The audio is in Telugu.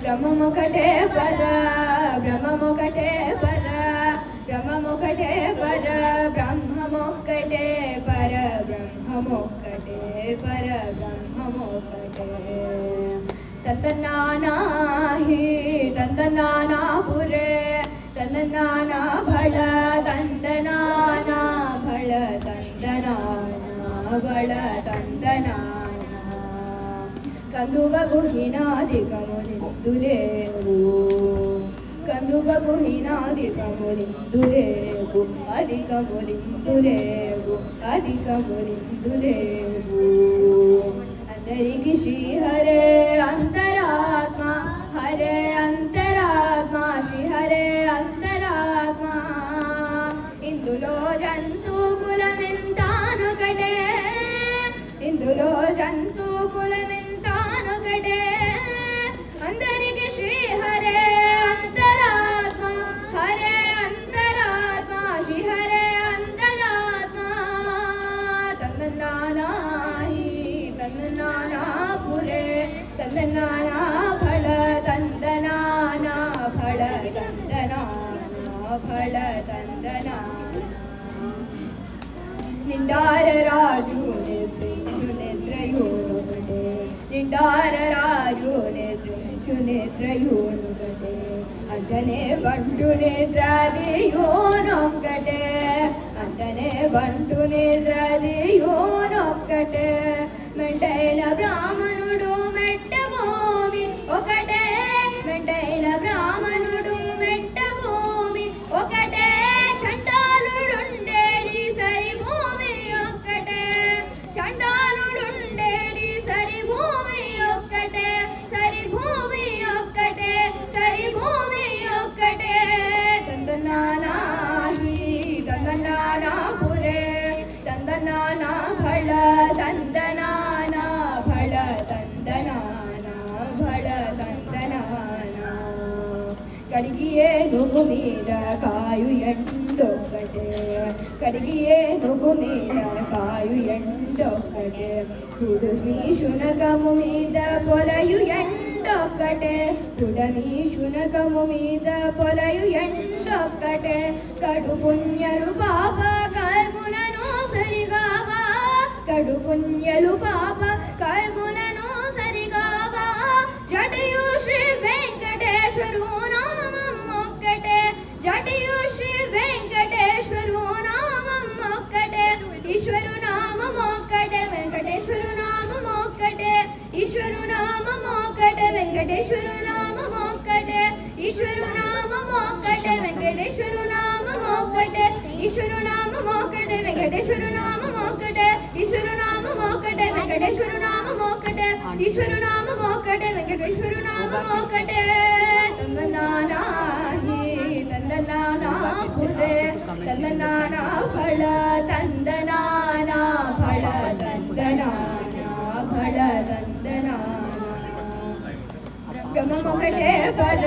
బ్రహ్మమొకటే పర బ్రహ్మమొకటే పర బ్రహ్మమొకటే పర బ్రహ్మమొక్కటే పర బ్రహ్మమొక్కటే పర బ్రహ్మమొక్కటే ತಂದನಾನಾಹಿ ತಂದನಾನಾಪುರೇ ತಂದನಾನಾ ಭಳ ತಂದನಾನಾ ಭಳ ತಂದನಾನಾ ಭಳ ತಂದನಾನಾ ಕಂದುಬಗುಹಿನಾದಿಕಮುನಿಂದುಲೇವು ಕಂದುಬಗುಹಿನಾದಿಕಮುನಿಂದುಲೇವು ಅಧಿಕಮುನಿಂದುಲೇವು ಅಧಿಕಮುನಿಂದುಲೇವು అందరికి శ్రీ హరే అంతరాత్మ హరే అంతరాత్మ శ్రీ హరే అంతరాత్మ ఇందులో జంతు కులమెంతానొకటే ఇందులో జంతు కులమెంతానొకటే అందరికి శ్రీ హరే అంతరాత్మ హరే అంతరాత్మ శ్రీ హరే అంతరాత్మ తందనానాహి ತಂದನಾನಾಪುರೇ ತಂದನಾನಾ ಫಳ ತಂದನಾನಾ ಫಳ ತಂದನಾನಾ ಫಳ ತಂದನಾನಾ ನಿಂಡಾರ ರಾಜು ನೆದ್ರಿಂಚು ನೆದ್ರಯೋನುಗಡೆ ನಿಂಡಾರ ರಾಜು ನೆದ್ರಿಂಚು ನೆದ್ರಯೋನುಗಡೆ ಅಂಟನೆ ಬಂಡು ನಿದ್ರಾದಿಯೋನೊಕ್ಕಟೆ ಅಂಟನೆ ಬಂಡು నిద్రాదియోనొక్కటే మెంటైన బ్రాహ్మణుడు మెట్ట భూమి ఒకటే మెంటైన బ్రాహ్మణుడు మెట్ట భూమి ఒకటే చండాలుడుండేడి సరి భూమి ఒక్కటే చండాలుడుండేడి సరి భూమి ఒక్కటే సరి భూమి ఒక్కటే సరి భూమి ఒక్కటే తందనానాహి తందనానాపురే తందనానా ఫళ తందనానా ఫళ తందనానా ఫళ తందనానా కడిగియే నుగు మీద కాయు ఎండొక్కటే కడిగియే నుగు మీద కాయు ఎండొక్కటే కుడుమి శునకము మీద పొలయు ఎండొక్కటే కుడమి శునకము మీద పొలయు ఎండొక్కటే కడు పుణ్యలు పాప కల్ములను సరిగావా కడు పుణ్యలు పాప కల్ములను సరిగావా జటయు శ్రీ వెంకటేశ్వరు నామం ఒక్కటే జటయు శ్రీ వెంకటేశ్వరు నామం ఒక్కటే ఈశ్వరు నామం ఒక్కటే వెంకటేశ్వరు నామం ఒక్కటే ఈశ్వరు నామం ఒక్కటే వెంకటేశ్వరు నామం ఒక్కటే ఈశ్వరు నామం ఒక్కటే వెంకటేశ్వరు నామం ఒక్కటే ఈశ్వరు నామం ఒక్కటే వెంకటేశ్వరు నామం ఒక్కటే ఈశ్వరు నామం ఒక్కటే వెంకటేశ్వరు నామం ఒక్కటే ఈశ్వరు నామం ఒక్కటే వెంకటేశ్వరు నామం ఒక్కటే తందనానాహి తందనానాపురే తందనానా ఫళ తందనానా ఫళ తందనానా ఫళ తందనానా బ్రహ్మమొకటే పర